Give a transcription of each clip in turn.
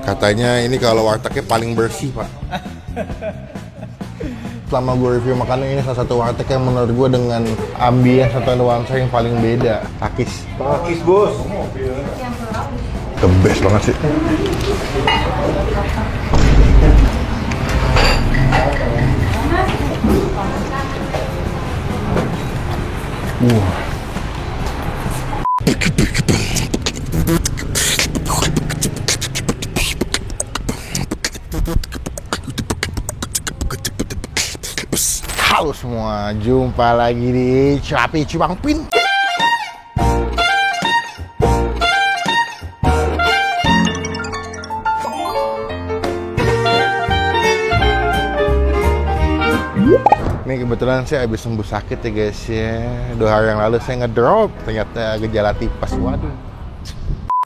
Katanya ini kalau wartegnya paling bersih, Pak. Selama gue review makanan, ini salah satu warteg yang menurut gue dengan ambience atau nuansa yang paling beda. Takis. Takis, Bos. The best banget sih. Halo semua, jumpa lagi di Capi Cibangpin. Ini kebetulan saya habis sembuh sakit ya guys ya. 2 hari yang lalu saya ngedrop, ternyata gejala tipes. Waduh.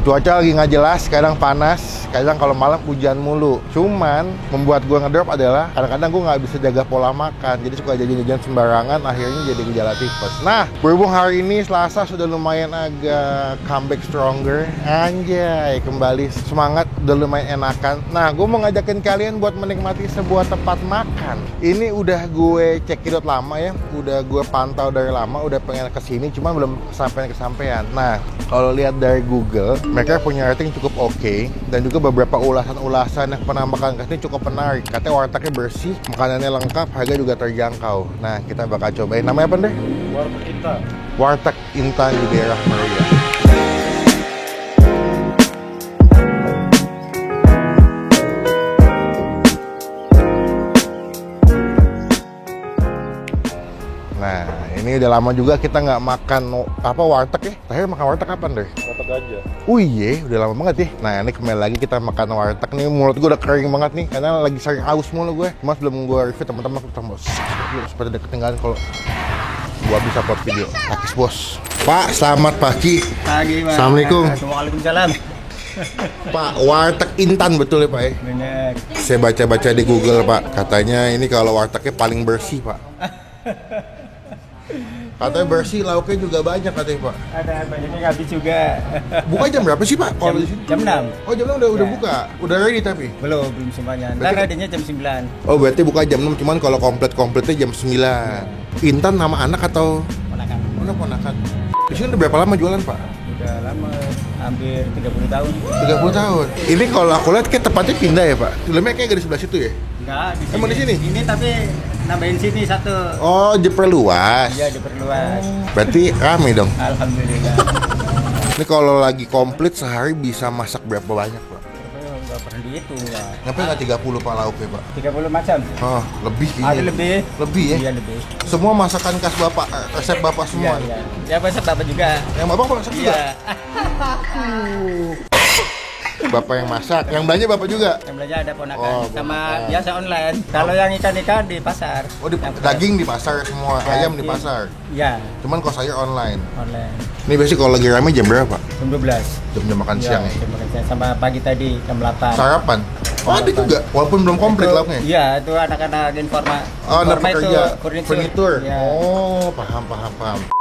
Cuaca lagi nggak jelas, kadang panas, kadang kalau malam hujan mulu. Cuman membuat gue ngedrop adalah kadang-kadang gue nggak bisa jaga pola makan, jadi suka jajan-jajan sembarangan, akhirnya jadi gejala tipes. Nah, berhubung hari ini Selasa sudah lumayan agak comeback stronger, anjay, kembali semangat, udah lumayan enakan. Nah, gue mau ngajakin kalian buat menikmati sebuah tempat makan. Ini udah gue cekidot lama ya, udah gue pantau dari lama, udah pengen kesini, cuma belum kesampean. Nah, kalau lihat dari Google, mereka punya rating cukup oke, dan juga beberapa ulasan-ulasan yang pernah makan kesini cukup menarik. Katanya wartegnya bersih, makanannya lengkap, harga juga terjangkau. Nah, kita bakal cobain. Namanya apa deh? Warteg Intan. Warteg Intan di daerah Maria. Nah, ini udah lama juga kita nggak makan warteg ya. Terakhir makan warteg kapan deh? Warteg aja. Oh iya, udah lama banget ya. Nah, ini kembali lagi kita makan warteg nih. Mulut gue udah kering banget nih, karena lagi sering haus mulu gue. Mas belum gue review, teman-teman aku tambah seperti ada ketinggalan kalau gua bisa upload video. Takis bos. Pak, selamat pagi. Pagi, Mas. Assalamualaikum. Waalaikumsalam. Pak, warteg Intan betul ya Pak ya? Bener. Saya baca-baca di Google Pak, katanya ini kalau wartegnya paling bersih Pak. Katanya bersih, lauknya juga banyak katanya Pak. Ada banyaknya habis juga. Buka jam berapa sih Pak? Kalau di sini? Jam 6. Oh jam 6 udah buka? Udah ready tapi? Belum semuanya. Ntar adanya jam 9. Oh berarti buka jam 6, cuman kalau komplit-komplitnya jam 9. Intan nama anak atau? Ponakan. Mana ponakan? Di sini udah berapa lama jualan Pak? Udah lama, hampir 30 tahun. 30 tahun. Ini kalau aku lihat kayak tepatnya pindah ya Pak? Filmnya kayak di sebelah situ ya? Enggak, di sini. Emang di sini? Ini tapi nambahin sini satu. Oh, diperluas. Iya, diperluas. Berarti rame dong. Alhamdulillah. Ini kalau lagi komplit sehari bisa masak berapa banyak Pak? Enggak pernah dihitung, Pak. Nyampe nggak 30 Pak lauknya Pak? 30 macam. Oh, lebih kayaknya. Ada lebih. Lebih ya? Iya, lebih. Semua masakan khas Bapak, resep Bapak semua. Iya, iya. Ya, masak Bapak juga. Yang Bapak masak juga? Iya. Bapak yang masak, yang belanja Bapak juga? Yang belanja ada ponakan Oh, sama ponakan. biasa online. Kalau yang ikan-ikan di pasar. Oh, daging di pasar semua, ayam di pasar. Iya, Cuman kalau sayur online. online. Ini biasanya kalau lagi rame jam berapa Pak? Jam 12. Jam makan siang ya? jam makan siang. Sama pagi tadi jam 8. Sarapan? Oh ada juga, walaupun belum komplit Itu- lauknya? Iya, itu anak-anak Oh, anak informa itu pekerja furnitur. Ya. Oh, paham.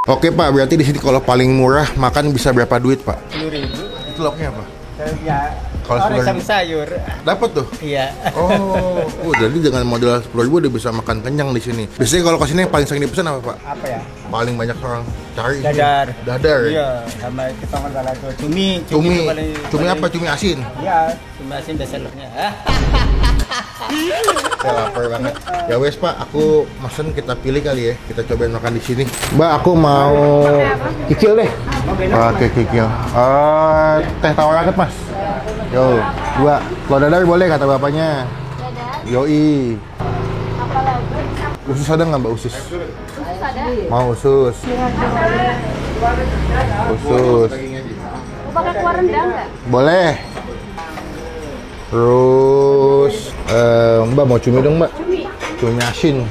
Oke Pak, berarti di sini kalau paling murah makan bisa berapa duit Pak? 10.000. Itu lauknya apa? Ya, Kalau orang 10.000. sama sayur. Dapat tuh? Iya. Oh, jadi dengan modal 10.000 udah bisa makan kenyang di sini. Biasanya kalau kesini yang paling sering dipesan apa Pak? Apa ya? Paling banyak orang cari. Dadar. Dadar. Iya, sama kita masalah itu cumi. Cumi. itu paling- Cumi paling- apa? Cumi asin. Iya, cumi asin bestsellernya. Saya lapar banget. Ya wes Pak, aku mesen kita pilih kali ya. Kita cobain makan di sini. Mbak, aku mau kikil deh. Oke, kikil. Teh tawar anget Mas. Yo, 2. Kalau dadar boleh kata bapaknya. Yoi. Usus ada nggak Mbak usus? Mau usus. Usus. Mau pakai kuah rendang nggak? Boleh. Terus Mbak mau cumi dong Mbak? Cumi asin.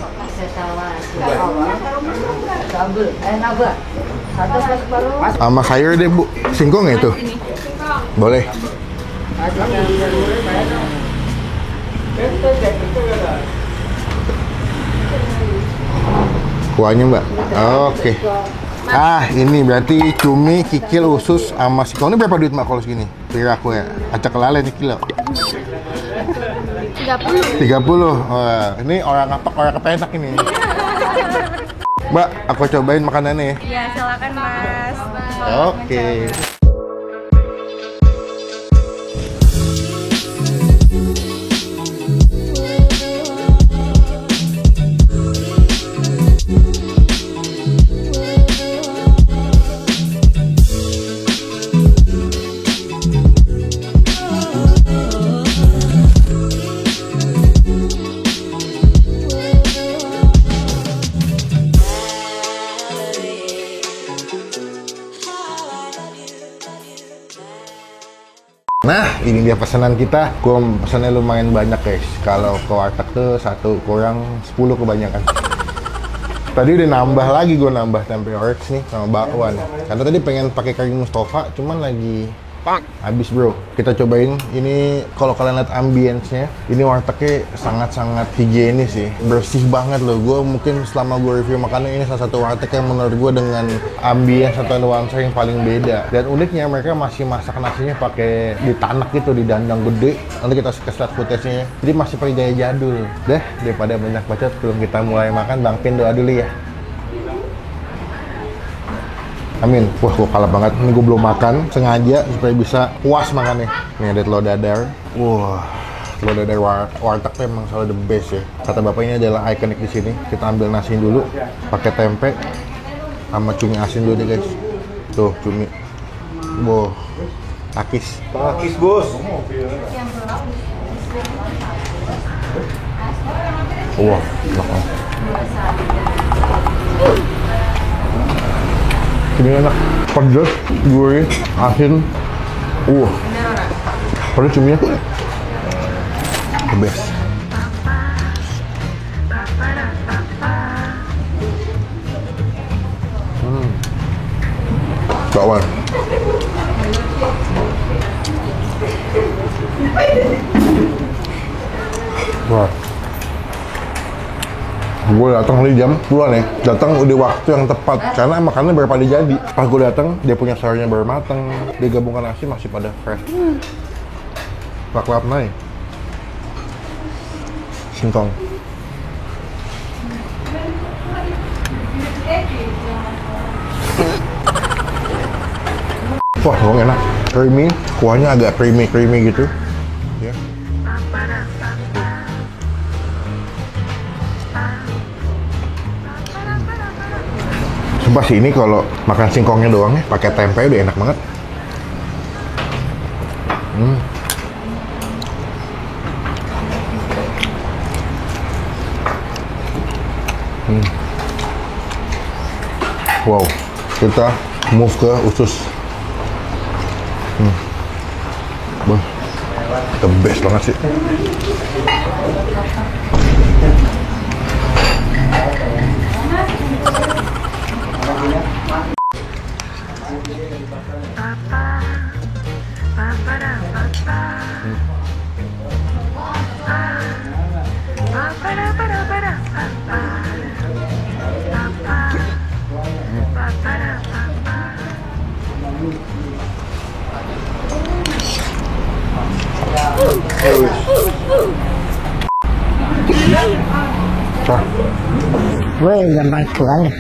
Sama sayur deh Bu. Singkong ya itu? Boleh. Kuahnya Mbak. Oke. Ah, ini berarti cumi, kikil, usus, sama singkong. Ini berapa duit mak kalau segini? Kira aku ya. Acak kelalen nih kilo. 30. 30. Wah, ini orang ngapak, orang kepenak ini. Mbak, aku cobain makanannya ya. Iya, silakan Mas. Oke. Nah, ini dia pesanan kita. Gue pesannya lumayan banyak guys. Kalau ke warteg tuh 1 kurang 10 kebanyakan. Tadi udah nambah lagi, gue nambah tempe orek nih sama bakwan. Karena tadi pengen pakai kari Mustafa, cuman lagi habis bro. Kita cobain ini. Kalau kalian lihat ambience-nya, ini wartegnya sangat-sangat higienis sih, bersih banget loh. Gue mungkin selama gue review makanan, ini salah satu warteg yang menurut gue dengan ambience atau nuansa yang paling beda. Dan uniknya mereka masih masak nasinya pakai di tanak gitu, di dandang gede. Nanti kita kasih lihat footage-nya. Jadi masih pakai gaya jadul. Deh, daripada banyak bacot, sebelum kita mulai makan, Bang Pin doa dulu ya. Amin. Wah, gue kalah banget. Ini gue belum makan, sengaja supaya bisa puas makannya. Nih ada telur dadar. Wah, telur dadar warteg memang selalu the best ya. Kata bapak ini adalah ikonik di sini. Kita ambil nasi dulu, pakai tempe, sama cumi asin dulu deh guys. Tuh cumi. Boh, takis. Pakis bos. Wah, enak. Ini enak, pedas, gurih, asin. Pedas cuminya. The best. Bakwan. Wah. Gue datang tadi jam 10 nih, datang udah waktu yang tepat karena makannya baru pada jadi. Pas gue datang, dia punya sayurnya baru matang, dia gabungkan nasi masih pada fresh. Lap-lap naik. Singkong. Wah, emang enak. Creamy, kuahnya agak creamy gitu. Ya. Sumpah sih ini kalau makan singkongnya doang ya, pakai tempe udah enak banget. Wow, kita move ke usus. Wah, the best banget sih. Weh, gampang kurang.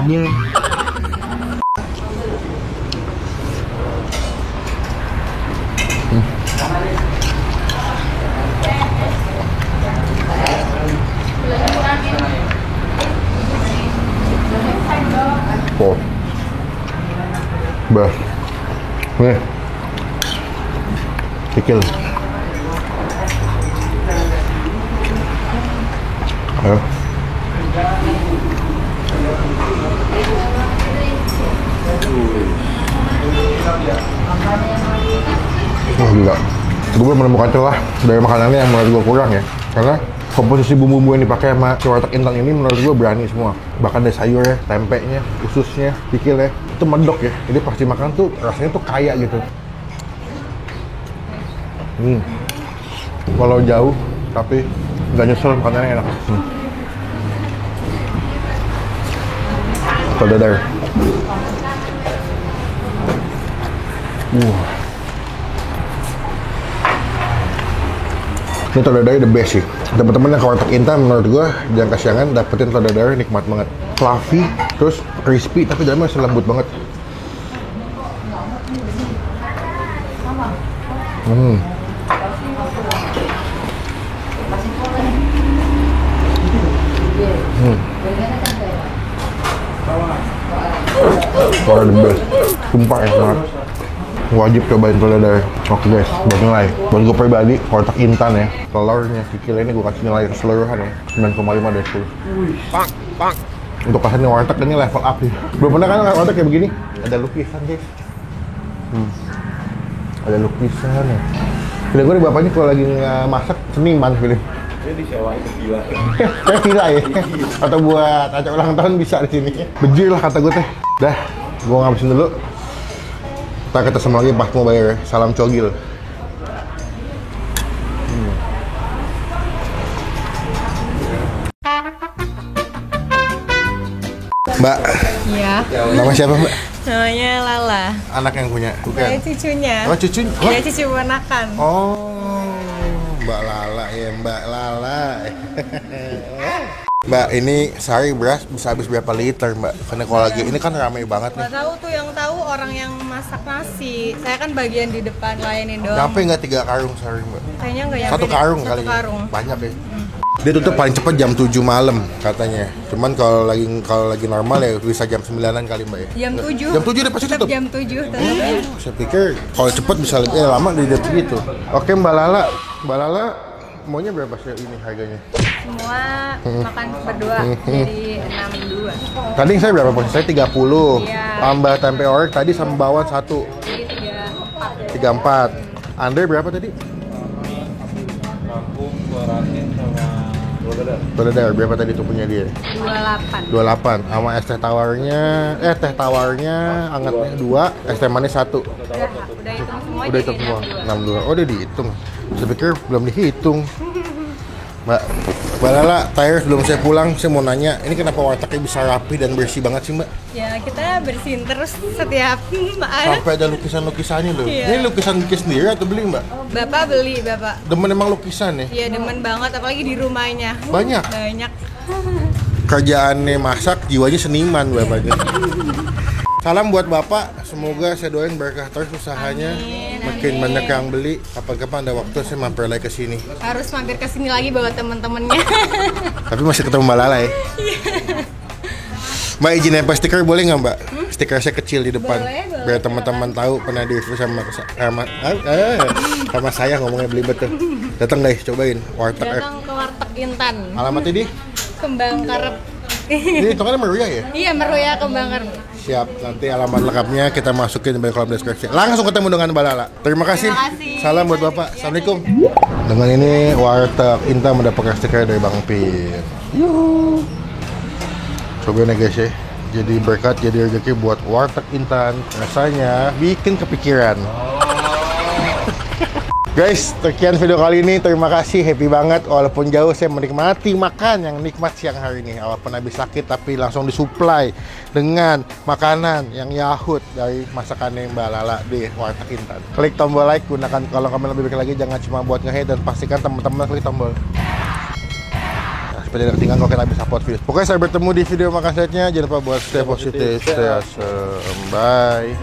Jadi Oh, bah, nih, kikil. Ayo. Wah gila, gue belum menemukan celah dari makanannya yang menurut gue kurang ya. Karena komposisi bumbu-bumbu yang dipakai sama si warteg Intan ini menurut gue berani semua. Bahkan dari sayurnya, tempenya, ususnya, kikilnya, itu medok ya. Jadi pasti makan tuh rasanya tuh kaya gitu. Walau jauh, tapi nggak nyesel, makanannya enak. Telur dadar. Ini telur dadar the best sih. Teman-teman yang ke Warteg Intan menurut gua jangan kasihangan dapetin telur dadar nikmat banget. Fluffy, terus crispy tapi dalamnya masih lembut banget. Telur the best. Sumpah enak banget. Wajib cobain telur dadar. Oke guys, buat nilai. Buat gue pribadi, Warteg Intan ya. Telurnya kikil ini gue kasih nilai keseluruhan ya. 9,5 dari 10. Pang. Untuk kasih warteg ini level up nih. Belum pernah kan warteg kayak begini? Ada lukisan guys. Ada lukisan ya. Film gue nih bapaknya kalau lagi masak seniman film. Dia disewain ke villa. Kayak villa ya. Atau buat acara ulang tahun bisa di sini. Bejir lah kata gue teh. Dah, gue ngabisin dulu. Ntar kita sama lagi pas mau bayar ya. Salam cogil. Mbak, Iya, nama siapa Mbak? namanya Lala. Anak yang punya? Saya Bukan? cucunya. Oh cucu? Dia cucu ponakan. Oh, Mbak Lala ya, Mbak Lala. Mbak, ini sehari beras bisa habis berapa liter Mbak? Karena kalau lagi ini kan ramai banget nih. Nggak tahu tuh, yang tahu orang yang masak nasi. Saya kan bagian di depan layanin doang. Nyampe nggak 3 karung sehari Mbak? Kayaknya nggak nyampe. Satu deh. karung Satu kali ya? karung. Banyak ya. Dia tutup paling cepat jam 7 malam katanya. Cuman kalau lagi normal ya bisa jam 9-an kali Mbak ya. Jam 7. Jam 7 udah pasti Tetap tutup. jam 7 tetap. Saya pikir kalau cepat bisa lebih lama di jam segitu. Oke Mbak Lala. Mbak Lala maunya berapa sih ini harganya? Semua makan berdua jadi 62. Tadi saya berapa porsi? Saya 30. Iya. Tambah tempe orek tadi sama bawang 1. Jadi 34. 34. Andre berapa tadi? Kampung, suaratin sama Telur berapa tadi tuh punya dia? 28. 28. Sama es teh tawarnya angetnya 2, es teh manis 1. Udah hitung semua. Udah jadi hitung semua. 62. 62. Oh, udah dihitung. Saya pikir belum dihitung. Mbak Lala, terakhir sebelum saya pulang, saya mau nanya, ini kenapa wartegnya bisa rapi dan bersih banget sih Mbak? Ya kita bersihin terus setiap Sampai ada lukisan-lukisannya loh. Iya. Ini lukisan bikin sendiri atau beli Mbak? Bapak beli, Bapak. Demen emang lukisan ya? Iya demen banget, apalagi di rumahnya. Banyak? Banyak. Kerjaannya masak, jiwanya seniman bapaknya. Salam buat Bapak, semoga saya doain berkah terus usahanya. Amin, Makin amin. banyak yang beli, kapan-kapan ada waktu saya mampir lagi ke sini. Harus mampir ke sini lagi bawa temen-temennya. Tapi masih ketemu Mbak Lala ya? Mbak izin nempel stiker boleh nggak Mbak? Stiker saya kecil di depan. Boleh, boleh. Biar teman-teman tahu pernah di review sama saya ngomongnya belibet tuh. Datang guys, cobain warteg. Datang ke Warteg Intan. Alamatnya di? Kembang Karep. Ini hitungannya Meruya ya? Iya, Meruya Kembang Karep. Siap, nanti alamat lengkapnya kita masukin di kolom deskripsi. Langsung ketemu dengan Mbak Lala. Terima kasih. Terima kasih. Salam buat Bapak. Assalamualaikum. Dengan ini Warteg Intan mendapatkan stiker dari Bang Pin. Yuhu. Cobain ya guys ya. Jadi berkat, jadi rezeki buat Warteg Intan. Rasanya bikin kepikiran. Guys, sekian video kali ini. Terima kasih, happy banget. Walaupun jauh, saya menikmati makan yang nikmat siang hari ini. Walaupun habis sakit, tapi langsung disuplai dengan makanan yang yahut dari masakannya Mbak Lala di Warteg Intan. Klik tombol like, gunakan kalau komen lebih baik lagi. Jangan cuma buat nge-hate dan pastikan teman-teman klik tombol. Nah, supaya tidak ketinggalan kalau kita habis upload video. Pokoknya saya bertemu di video makan selanjutnya. Jangan lupa buat stay positif, stay awesome. Bye.